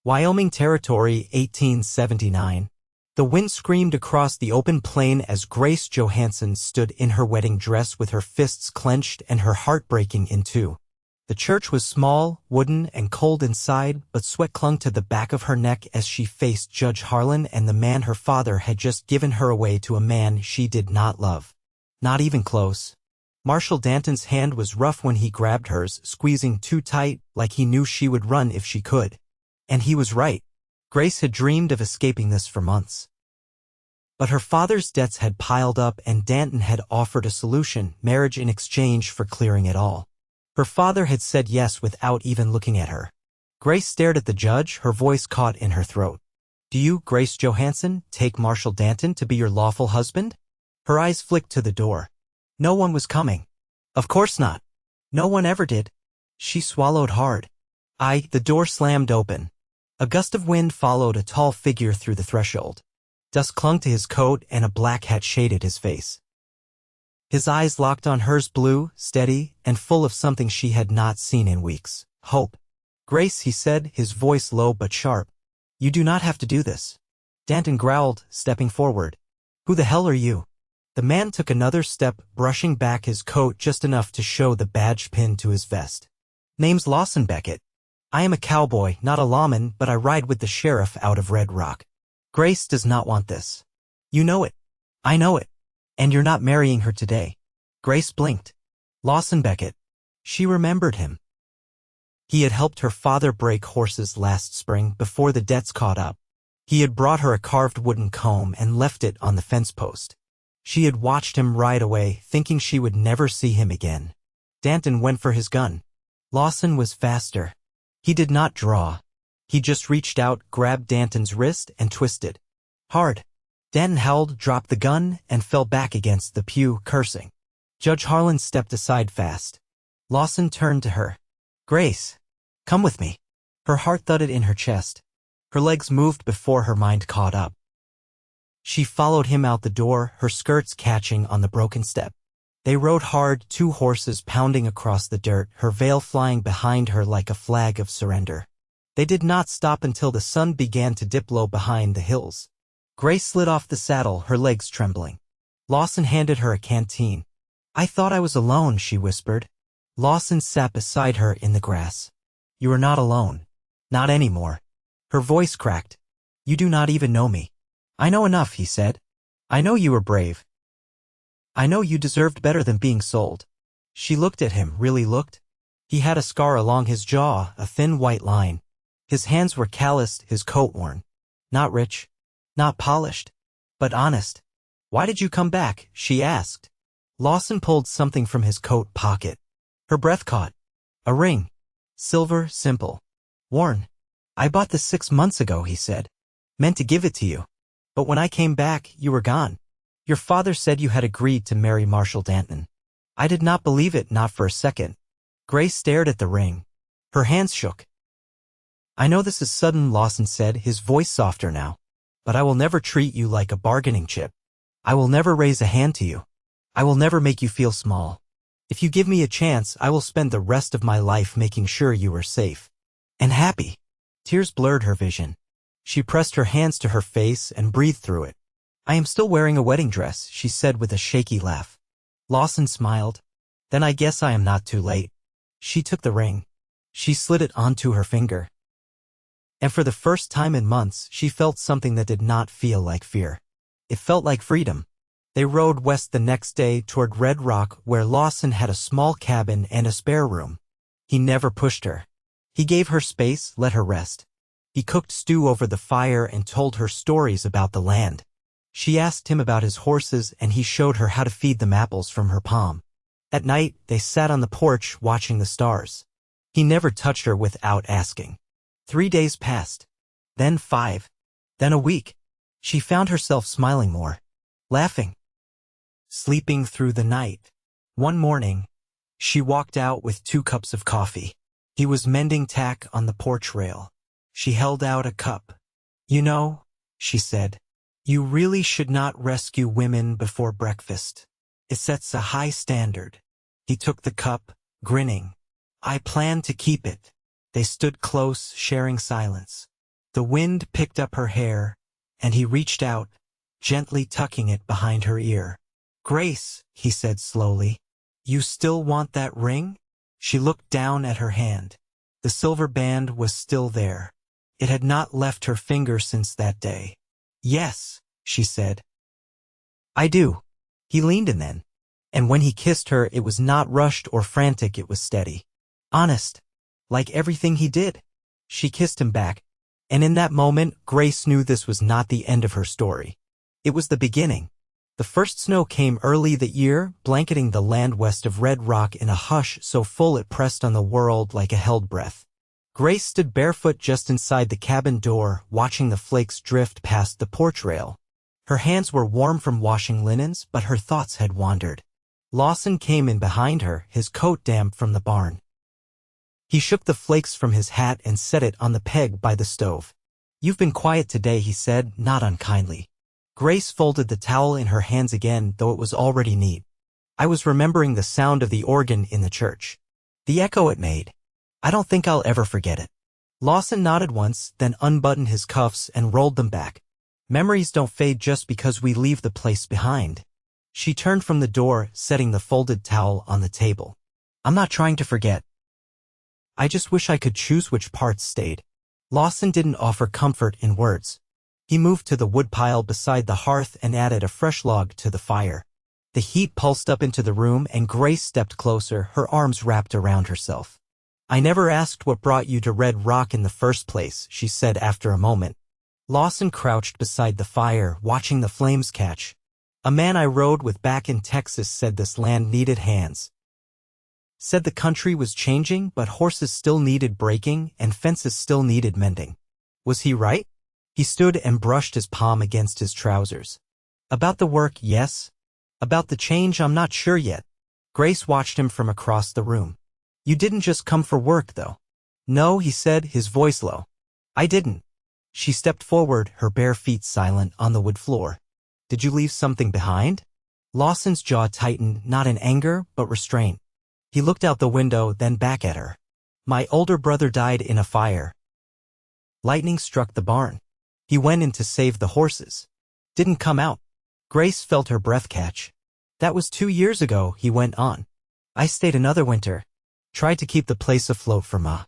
Wyoming Territory, 1879. The wind screamed across the open plain as Grace Johansen stood in her wedding dress with her fists clenched and her heart breaking in two. The church was small, wooden, and cold inside, but sweat clung to the back of her neck as she faced Judge Harlan and the man her father had just given her away to a man she did not love. Not even close. Marshal Danton's hand was rough when he grabbed hers, squeezing too tight, like he knew she would run if she could. And he was right. Grace had dreamed of escaping this for months. But her father's debts had piled up and Danton had offered a solution, marriage in exchange for clearing it all. Her father had said yes without even looking at her. Grace stared at the judge, her voice caught in her throat. "Do you, Grace Johansen, take Marshal Danton to be your lawful husband?" Her eyes flicked to the door. No one was coming. Of course not. No one ever did. She swallowed hard. The door slammed open. A gust of wind followed a tall figure through the threshold. Dust clung to his coat and a black hat shaded his face. His eyes locked on hers, blue, steady, and full of something she had not seen in weeks. Hope. "Grace," he said, his voice low but sharp. "You do not have to do this." Danton growled, stepping forward. "Who the hell are you?" The man took another step, brushing back his coat just enough to show the badge pinned to his vest. "Name's Lawson Beckett. I am a cowboy, not a lawman, but I ride with the sheriff out of Red Rock. Grace does not want this. You know it. I know it. And you're not marrying her today." Grace blinked. Lawson Beckett. She remembered him. He had helped her father break horses last spring before the debts caught up. He had brought her a carved wooden comb and left it on the fence post. She had watched him ride away, thinking she would never see him again. Danton went for his gun. Lawson was faster. He did not draw. He just reached out, grabbed Danton's wrist, and twisted. Hard. Danton howled, dropped the gun, and fell back against the pew, cursing. Judge Harlan stepped aside fast. Lawson turned to her. "Grace, come with me." Her heart thudded in her chest. Her legs moved before her mind caught up. She followed him out the door, her skirts catching on the broken step. They rode hard, two horses pounding across the dirt, her veil flying behind her like a flag of surrender. They did not stop until the sun began to dip low behind the hills. Grace slid off the saddle, her legs trembling. Lawson handed her a canteen. "I thought I was alone," she whispered. Lawson sat beside her in the grass. "You are not alone. Not anymore." Her voice cracked. "You do not even know me." "I know enough," he said. "I know you were brave. I know you deserved better than being sold." She looked at him, really looked. He had a scar along his jaw, a thin white line. His hands were calloused, his coat worn. Not rich, not polished, but honest. "Why did you come back?" she asked. Lawson pulled something from his coat pocket. Her breath caught. A ring. Silver, simple. Worn. "I bought this 6 months ago," he said. "Meant to give it to you. But when I came back, you were gone. Your father said you had agreed to marry Marshal Danton. I did not believe it, not for a second." Grace stared at the ring. Her hands shook. "I know this is sudden," Lawson said, his voice softer now. "But I will never treat you like a bargaining chip. I will never raise a hand to you. I will never make you feel small. If you give me a chance, I will spend the rest of my life making sure you are safe. And happy." Tears blurred her vision. She pressed her hands to her face and breathed through it. "I am still wearing a wedding dress," she said with a shaky laugh. Lawson smiled. "Then I guess I am not too late." She took the ring. She slid it onto her finger. And for the first time in months, she felt something that did not feel like fear. It felt like freedom. They rode west the next day toward Red Rock, where Lawson had a small cabin and a spare room. He never pushed her. He gave her space, let her rest. He cooked stew over the fire and told her stories about the land. She asked him about his horses, and he showed her how to feed them apples from her palm. At night, they sat on the porch watching the stars. He never touched her without asking. 3 days passed. Then 5. Then a week. She found herself smiling more. Laughing. Sleeping through the night. One morning, she walked out with 2 cups of coffee. He was mending tack on the porch rail. She held out a cup. "You know," she said, "you really should not rescue women before breakfast. It sets a high standard." He took the cup, grinning. "I plan to keep it." They stood close, sharing silence. The wind picked up her hair, and he reached out, gently tucking it behind her ear. "Grace," he said slowly, "you still want that ring?" She looked down at her hand. The silver band was still there. It had not left her finger since that day. "Yes," she said. "I do." He leaned in then. And when he kissed her, it was not rushed or frantic, it was steady. Honest. Like everything he did. She kissed him back. And in that moment, Grace knew this was not the end of her story. It was the beginning. The first snow came early that year, blanketing the land west of Red Rock in a hush so full it pressed on the world like a held breath. Grace stood barefoot just inside the cabin door, watching the flakes drift past the porch rail. Her hands were warm from washing linens, but her thoughts had wandered. Lawson came in behind her, his coat damp from the barn. He shook the flakes from his hat and set it on the peg by the stove. "You've been quiet today," he said, not unkindly. Grace folded the towel in her hands again, though it was already neat. "I was remembering the sound of the organ in the church. The echo it made. I don't think I'll ever forget it." Lawson nodded once, then unbuttoned his cuffs and rolled them back. "Memories don't fade just because we leave the place behind." She turned from the door, setting the folded towel on the table. "I'm not trying to forget. I just wish I could choose which parts stayed." Lawson didn't offer comfort in words. He moved to the woodpile beside the hearth and added a fresh log to the fire. The heat pulsed up into the room and Grace stepped closer, her arms wrapped around herself. "I never asked what brought you to Red Rock in the first place," she said after a moment. Lawson crouched beside the fire, watching the flames catch. "A man I rode with back in Texas said this land needed hands. Said the country was changing, but horses still needed breaking and fences still needed mending. Was he right?" He stood and brushed his palm against his trousers. "About the work, yes. About the change, I'm not sure yet." Grace watched him from across the room. "You didn't just come for work, though." "No," he said, his voice low. "I didn't." She stepped forward, her bare feet silent on the wood floor. "Did you leave something behind?" Lawson's jaw tightened, not in anger, but restraint. He looked out the window, then back at her. "My older brother died in a fire. Lightning struck the barn. He went in to save the horses. Didn't come out." Grace felt her breath catch. "That was 2 years ago," he went on. "I stayed another winter. Tried to keep the place afloat for Ma.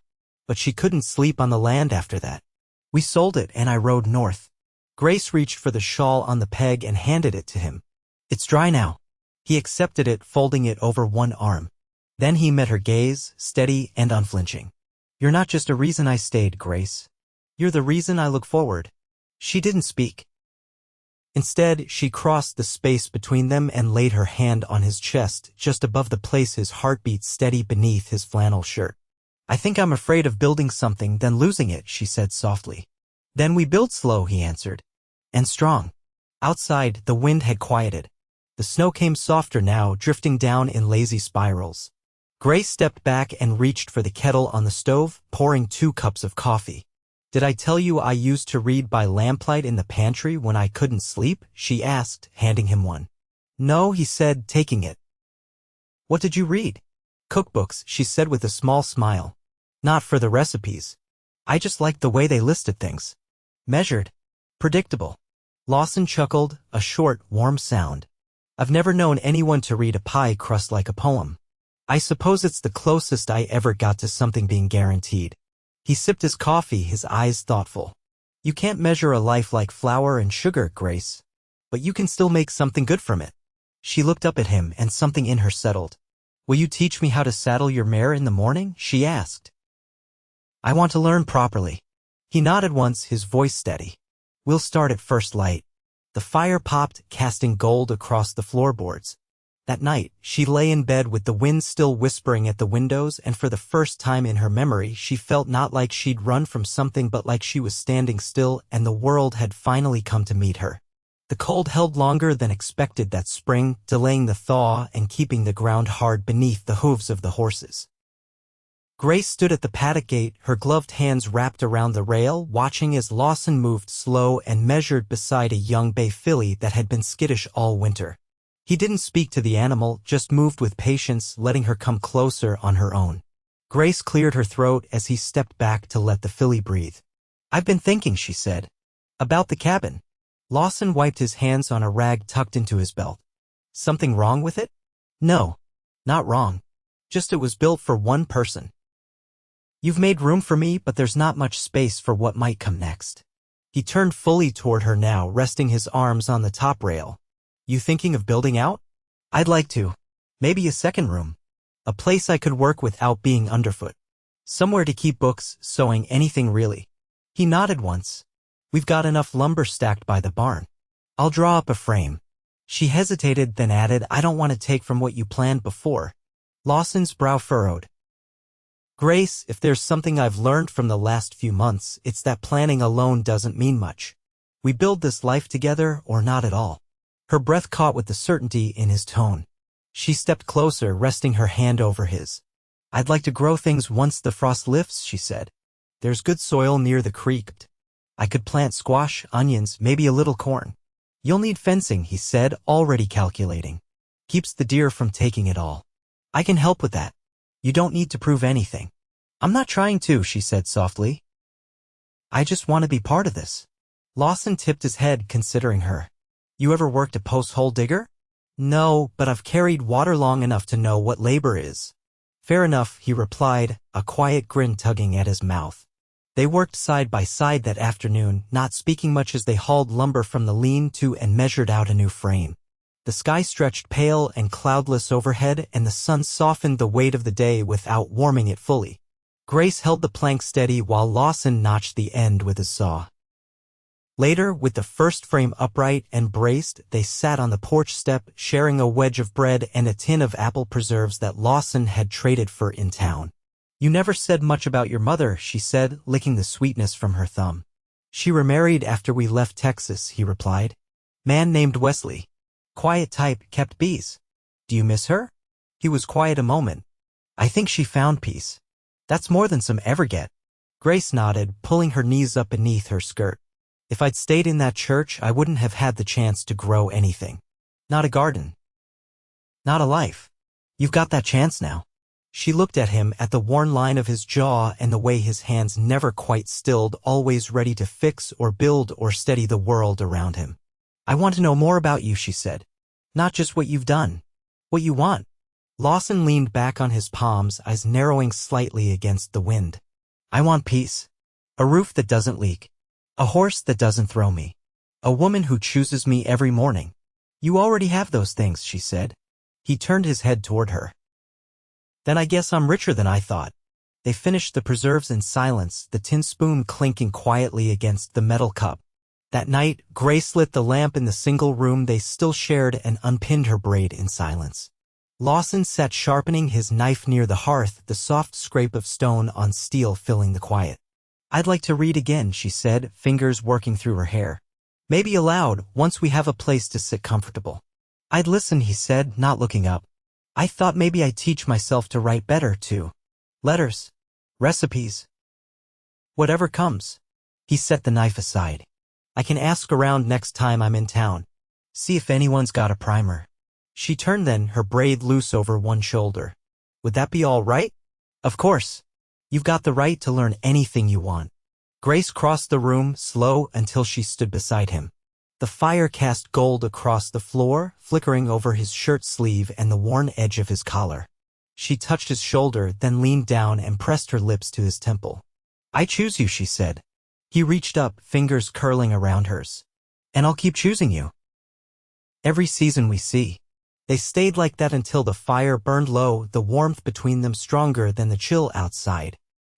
But she couldn't sleep on the land after that. We sold it and I rode north." Grace reached for the shawl on the peg and handed it to him. "It's dry now." He accepted it, folding it over one arm. Then he met her gaze, steady and unflinching. "You're not just a reason I stayed, Grace. You're the reason I look forward." She didn't speak. Instead, she crossed the space between them and laid her hand on his chest, just above the place his heart beat steady beneath his flannel shirt. "I think I'm afraid of building something, then losing it," she said softly. "Then we build slow," he answered. "And strong." Outside, the wind had quieted. The snow came softer now, drifting down in lazy spirals. Grace stepped back and reached for the kettle on the stove, pouring 2 cups of coffee. "Did I tell you I used to read by lamplight in the pantry when I couldn't sleep?" she asked, handing him one. "No," he said, taking it. "What did you read?" "Cookbooks," she said with a small smile. "Not for the recipes. I just liked the way they listed things. Measured. Predictable." Lawson chuckled, a short, warm sound. "I've never known anyone to read a pie crust like a poem. I suppose it's the closest I ever got to something being guaranteed." He sipped his coffee, his eyes thoughtful. "You can't measure a life like flour and sugar, Grace. But you can still make something good from it." She looked up at him and something in her settled. "Will you teach me how to saddle your mare in the morning?" she asked. "I want to learn properly." He nodded once, his voice steady. "We'll start at first light." The fire popped, casting gold across the floorboards. That night, she lay in bed with the wind still whispering at the windows, and for the first time in her memory, she felt not like she'd run from something but like she was standing still and the world had finally come to meet her. The cold held longer than expected that spring, delaying the thaw and keeping the ground hard beneath the hooves of the horses. Grace stood at the paddock gate, her gloved hands wrapped around the rail, watching as Lawson moved slow and measured beside a young bay filly that had been skittish all winter. He didn't speak to the animal, just moved with patience, letting her come closer on her own. Grace cleared her throat as he stepped back to let the filly breathe. I've been thinking, she said. About the cabin. Lawson wiped his hands on a rag tucked into his belt. Something wrong with it? No. Not wrong. Just it was built for one person. You've made room for me, but there's not much space for what might come next. He turned fully toward her now, resting his arms on the top rail. You thinking of building out? I'd like to. Maybe a second room. A place I could work without being underfoot. Somewhere to keep books, sewing, anything really. He nodded once. We've got enough lumber stacked by the barn. I'll draw up a frame. She hesitated, then added, I don't want to take from what you planned before. Lawson's brow furrowed. Grace, if there's something I've learned from the last few months, it's that planning alone doesn't mean much. We build this life together or not at all. Her breath caught with the certainty in his tone. She stepped closer, resting her hand over his. I'd like to grow things once the frost lifts, she said. There's good soil near the creek. I could plant squash, onions, maybe a little corn. You'll need fencing, he said, already calculating. Keeps the deer from taking it all. I can help with that. You don't need to prove anything. I'm not trying to, she said softly. I just want to be part of this. Lawson tipped his head, considering her. You ever worked a post-hole digger? No, but I've carried water long enough to know what labor is. Fair enough, he replied, a quiet grin tugging at his mouth. They worked side by side that afternoon, not speaking much as they hauled lumber from the lean-to and measured out a new frame. The sky stretched pale and cloudless overhead, and the sun softened the weight of the day without warming it fully. Grace held the plank steady while Lawson notched the end with his saw. Later, with the first frame upright and braced, they sat on the porch step, sharing a wedge of bread and a tin of apple preserves that Lawson had traded for in town. You never said much about your mother, she said, licking the sweetness from her thumb. She remarried after we left Texas, he replied. Man named Wesley. Quiet type, kept bees. Do you miss her? He was quiet a moment. I think she found peace. That's more than some ever get. Grace nodded, pulling her knees up beneath her skirt. If I'd stayed in that church, I wouldn't have had the chance to grow anything. Not a garden. Not a life. You've got that chance now. She looked at him, at the worn line of his jaw and the way his hands never quite stilled, always ready to fix or build or steady the world around him. I want to know more about you, she said. Not just what you've done. What you want. Lawson leaned back on his palms, eyes narrowing slightly against the wind. I want peace. A roof that doesn't leak. A horse that doesn't throw me. A woman who chooses me every morning. You already have those things, she said. He turned his head toward her. Then I guess I'm richer than I thought. They finished the preserves in silence, the tin spoon clinking quietly against the metal cup. That night, Grace lit the lamp in the single room they still shared and unpinned her braid in silence. Lawson sat sharpening his knife near the hearth, the soft scrape of stone on steel filling the quiet. I'd like to read again, she said, fingers working through her hair. Maybe aloud, once we have a place to sit comfortable. I'd listen, he said, not looking up. I thought maybe I'd teach myself to write better, too. Letters. Recipes. Whatever comes. He set the knife aside. I can ask around next time I'm in town. See if anyone's got a primer. She turned then, her braid loose over one shoulder. Would that be all right? Of course. You've got the right to learn anything you want. Grace crossed the room, slow, until she stood beside him. The fire cast gold across the floor, flickering over his shirt sleeve and the worn edge of his collar. She touched his shoulder, then leaned down and pressed her lips to his temple. I choose you, she said. He reached up, fingers curling around hers. And I'll keep choosing you. Every season we see. They stayed like that until the fire burned low, the warmth between them stronger than the chill outside.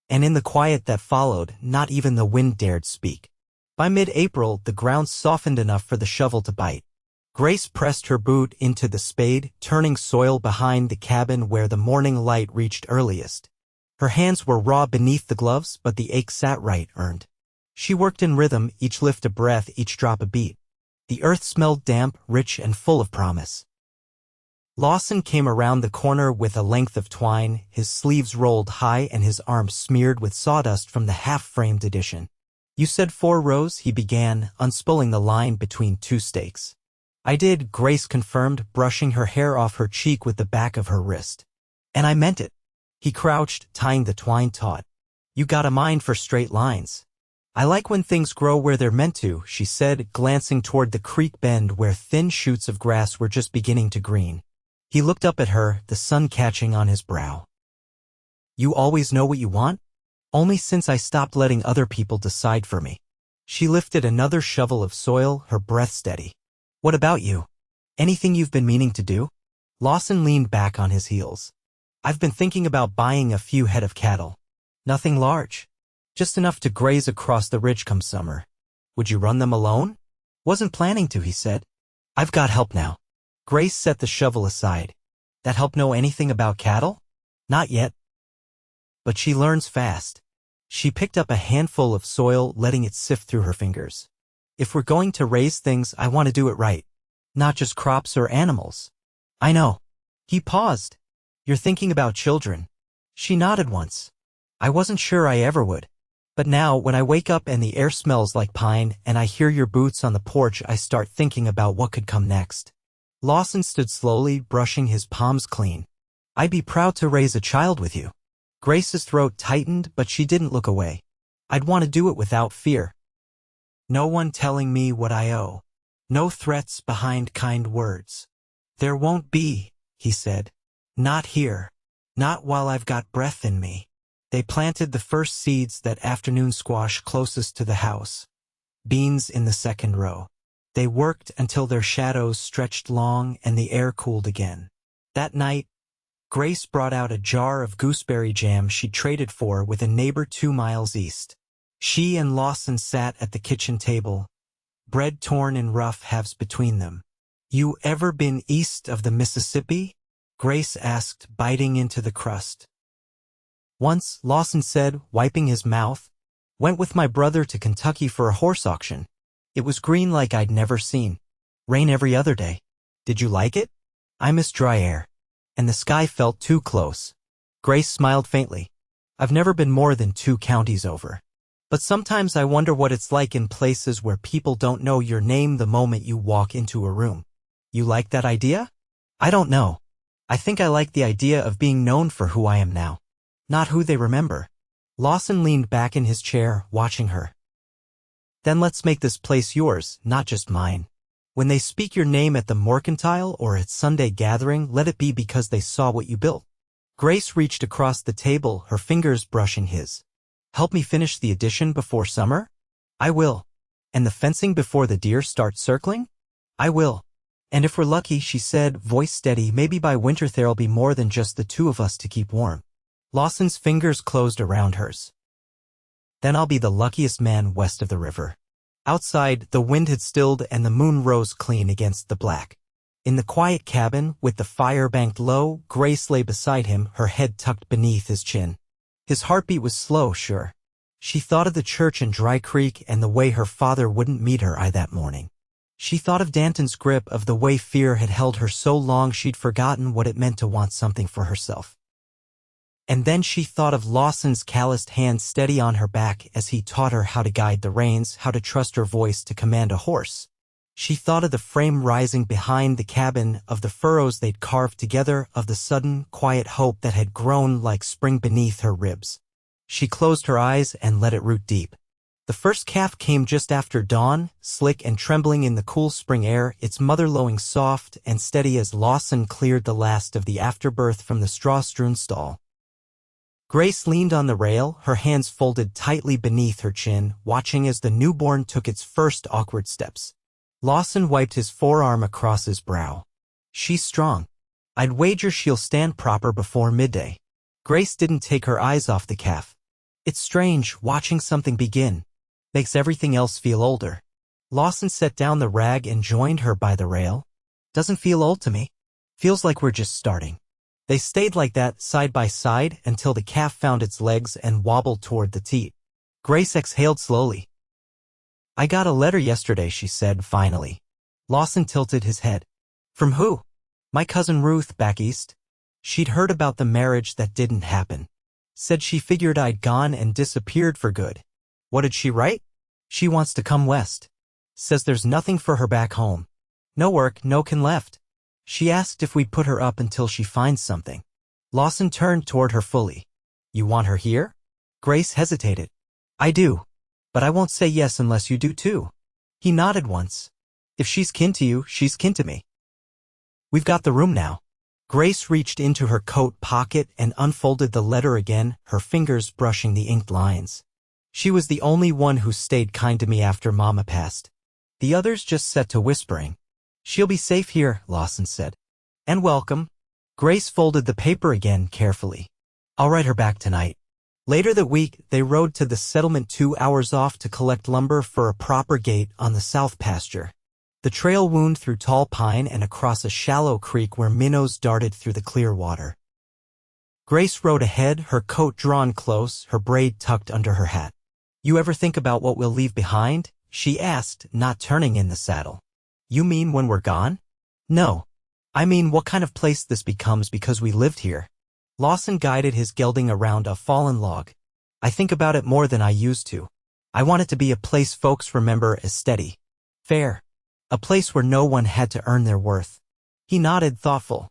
And in the quiet that followed, not even the wind dared speak. By mid-April, the ground softened enough for the shovel to bite. Grace pressed her boot into the spade, turning soil behind the cabin where the morning light reached earliest. Her hands were raw beneath the gloves, but the ache sat right, earned. She worked in rhythm, each lift a breath, each drop a beat. The earth smelled damp, rich, and full of promise. Lawson came around the corner with a length of twine, his sleeves rolled high and his arms smeared with sawdust from the half-framed edition. You said 4 rows, he began, unspooling the line between 2 stakes. I did, Grace confirmed, brushing her hair off her cheek with the back of her wrist. And I meant it. He crouched, tying the twine taut. You got a mind for straight lines. I like when things grow where they're meant to, she said, glancing toward the creek bend where thin shoots of grass were just beginning to green. He looked up at her, the sun catching on his brow. You always know what you want? Only since I stopped letting other people decide for me. She lifted another shovel of soil, her breath steady. What about you? Anything you've been meaning to do? Lawson leaned back on his heels. I've been thinking about buying a few head of cattle. Nothing large. Just enough to graze across the ridge come summer. Would you run them alone? Wasn't planning to, he said. I've got help now. Grace set the shovel aside. That help know anything about cattle? Not yet. But she learns fast. She picked up a handful of soil, letting it sift through her fingers. If we're going to raise things, I want to do it right. Not just crops or animals. I know. He paused. You're thinking about children. She nodded once. I wasn't sure I ever would. But now, when I wake up and the air smells like pine and I hear your boots on the porch, I start thinking about what could come next. Lawson stood slowly, brushing his palms clean. I'd be proud to raise a child with you. Grace's throat tightened, but she didn't look away. I'd want to do it without fear. No one telling me what I owe. No threats behind kind words. There won't be, he said. Not here. Not while I've got breath in me. They planted the first seeds that afternoon squash closest to the house. Beans in the second row. They worked until their shadows stretched long and the air cooled again. That night, Grace brought out a jar of gooseberry jam she'd traded for with a neighbor 2 miles east. She and Lawson sat at the kitchen table, bread torn in rough halves between them. You ever been east of the Mississippi? Grace asked, biting into the crust. Once, Lawson said, wiping his mouth. Went with my brother to Kentucky for a horse auction. It was green like I'd never seen. Rain every other day. Did you like it? I miss dry air. And the sky felt too close. Grace smiled faintly. I've never been more than 2 counties over. But sometimes I wonder what it's like in places where people don't know your name the moment you walk into a room. You like that idea? I don't know. I think I like the idea of being known for who I am now. Not who they remember. Lawson leaned back in his chair, watching her. Then let's make this place yours, not just mine. When they speak your name at the mercantile or at Sunday gathering, let it be because they saw what you built. Grace reached across the table, her fingers brushing his. Help me finish the addition before summer? I will. And the fencing before the deer start circling? I will. And if we're lucky, she said, voice steady, maybe by winter there'll be more than just the 2 of us to keep warm. Lawson's fingers closed around hers. Then I'll be the luckiest man west of the river. Outside, the wind had stilled and the moon rose clean against the black. In the quiet cabin, with the fire banked low, Grace lay beside him, her head tucked beneath his chin. His heartbeat was slow, sure. She thought of the church in Dry Creek and the way her father wouldn't meet her eye that morning. She thought of Danton's grip, of the way fear had held her so long she'd forgotten what it meant to want something for herself. And then she thought of Lawson's calloused hand steady on her back as he taught her how to guide the reins, how to trust her voice to command a horse. She thought of the frame rising behind the cabin, of the furrows they'd carved together, of the sudden, quiet hope that had grown like spring beneath her ribs. She closed her eyes and let it root deep. The first calf came just after dawn, slick and trembling in the cool spring air, its mother lowing soft and steady as Lawson cleared the last of the afterbirth from the straw-strewn stall. Grace leaned on the rail, her hands folded tightly beneath her chin, watching as the newborn took its first awkward steps. Lawson wiped his forearm across his brow. She's strong. I'd wager she'll stand proper before midday. Grace didn't take her eyes off the calf. It's strange, watching something begin. Makes everything else feel older. Lawson set down the rag and joined her by the rail. Doesn't feel old to me. Feels like we're just starting. They stayed like that, side by side, until the calf found its legs and wobbled toward the teat. Grace exhaled slowly. I got a letter yesterday, she said, finally. Lawson tilted his head. From who? My cousin Ruth, back east. She'd heard about the marriage that didn't happen. Said she figured I'd gone and disappeared for good. What did she write? She wants to come west. Says there's nothing for her back home. No work, no kin left. She asked if we'd put her up until she finds something. Lawson turned toward her fully. You want her here? Grace hesitated. I do. But I won't say yes unless you do too. He nodded once. If she's kin to you, she's kin to me. We've got the room now. Grace reached into her coat pocket and unfolded the letter again, her fingers brushing the inked lines. She was the only one who stayed kind to me after Mama passed. The others just set to whispering. She'll be safe here, Lawson said. And welcome. Grace folded the paper again carefully. I'll write her back tonight. Later that week, they rode to the settlement 2 hours off to collect lumber for a proper gate on the south pasture. The trail wound through tall pine and across a shallow creek where minnows darted through the clear water. Grace rode ahead, her coat drawn close, her braid tucked under her hat. You ever think about what we'll leave behind? She asked, not turning in the saddle. You mean when we're gone? No. I mean what kind of place this becomes because we lived here. Lawson guided his gelding around a fallen log. I think about it more than I used to. I want it to be a place folks remember as steady. Fair. A place where no one had to earn their worth. He nodded, thoughtful.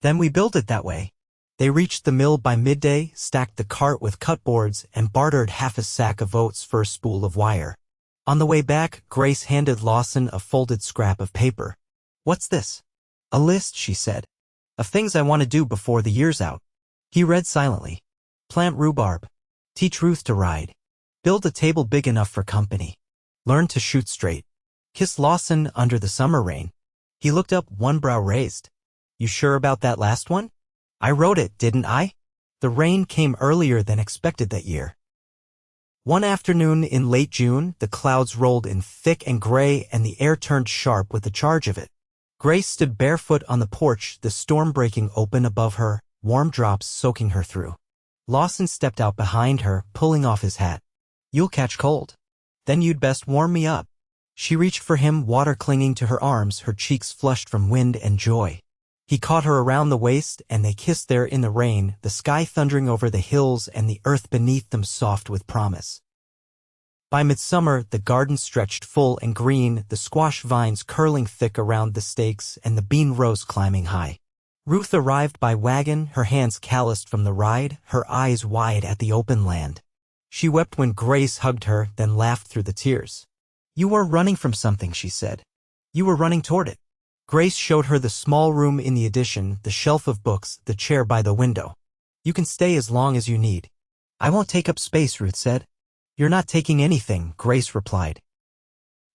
Then we built it that way. They reached the mill by midday, stacked the cart with cutboards, and bartered half a sack of oats for a spool of wire. On the way back, Grace handed Lawson a folded scrap of paper. What's this? A list, she said, of things I want to do before the year's out. He read silently. Plant rhubarb. Teach Ruth to ride. Build a table big enough for company. Learn to shoot straight. Kiss Lawson under the summer rain. He looked up, one brow raised. You sure about that last one? I wrote it, didn't I? The rain came earlier than expected that year. One afternoon in late June, the clouds rolled in thick and gray and the air turned sharp with the charge of it. Grace stood barefoot on the porch, the storm breaking open above her, warm drops soaking her through. Lawson stepped out behind her, pulling off his hat. You'll catch cold. Then you'd best warm me up. She reached for him, water clinging to her arms, her cheeks flushed from wind and joy. He caught her around the waist, and they kissed there in the rain, the sky thundering over the hills and the earth beneath them soft with promise. By midsummer, the garden stretched full and green, the squash vines curling thick around the stakes and the bean rows climbing high. Ruth arrived by wagon, her hands calloused from the ride, her eyes wide at the open land. She wept when Grace hugged her, then laughed through the tears. You were running from something, she said. You were running toward it. Grace showed her the small room in the addition, the shelf of books, the chair by the window. You can stay as long as you need. I won't take up space, Ruth said. You're not taking anything, Grace replied.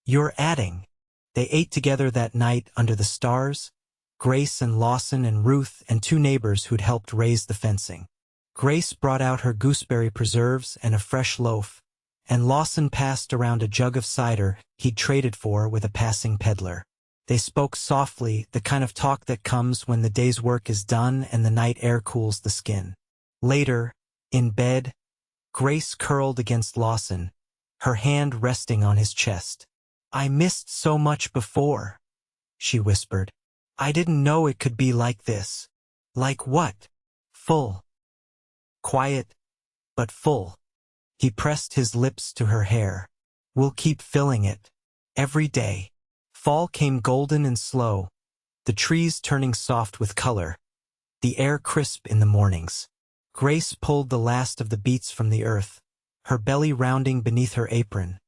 You're adding. They ate together that night under the stars, Grace and Lawson and Ruth and 2 neighbors who'd helped raise the fencing. Grace brought out her gooseberry preserves and a fresh loaf, and Lawson passed around a jug of cider he'd traded for with a passing peddler. They spoke softly, the kind of talk that comes when the day's work is done and the night air cools the skin. Later, in bed, Grace curled against Lawson, her hand resting on his chest. I missed so much before, she whispered. I didn't know it could be like this. Like what? Full. Quiet, but full. He pressed his lips to her hair. We'll keep filling it. Every day. Fall came golden and slow, the trees turning soft with color, the air crisp in the mornings. Grace pulled the last of the beets from the earth, her belly rounding beneath her apron,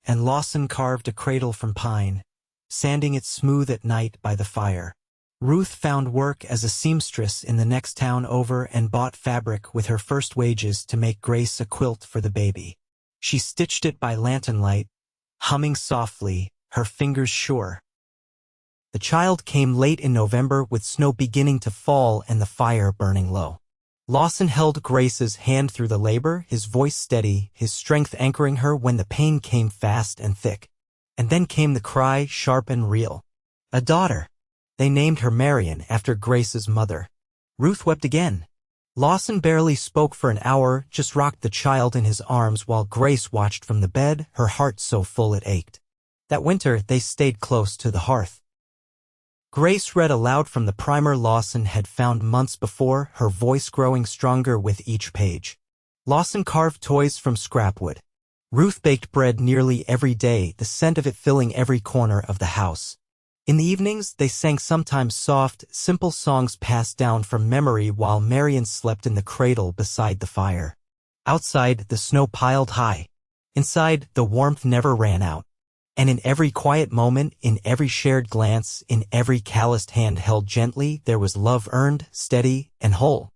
and Lawson carved a cradle from pine, sanding it smooth at night by the fire. Ruth found work as a seamstress in the next town over and bought fabric with her first wages to make Grace a quilt for the baby. She stitched it by lantern light, humming softly, her fingers sure. The child came late in November with snow beginning to fall and the fire burning low. Lawson held Grace's hand through the labor, his voice steady, his strength anchoring her when the pain came fast and thick. And then came the cry, sharp and real. A daughter. They named her Marion after Grace's mother. Ruth wept again. Lawson barely spoke for an hour, just rocked the child in his arms while Grace watched from the bed, her heart so full it ached. That winter, they stayed close to the hearth. Grace read aloud from the primer Lawson had found months before, her voice growing stronger with each page. Lawson carved toys from scrapwood. Ruth baked bread nearly every day, the scent of it filling every corner of the house. In the evenings, they sang sometimes soft, simple songs passed down from memory while Marion slept in the cradle beside the fire. Outside, the snow piled high. Inside, the warmth never ran out. And in every quiet moment, in every shared glance, in every calloused hand held gently, there was love earned, steady, and whole.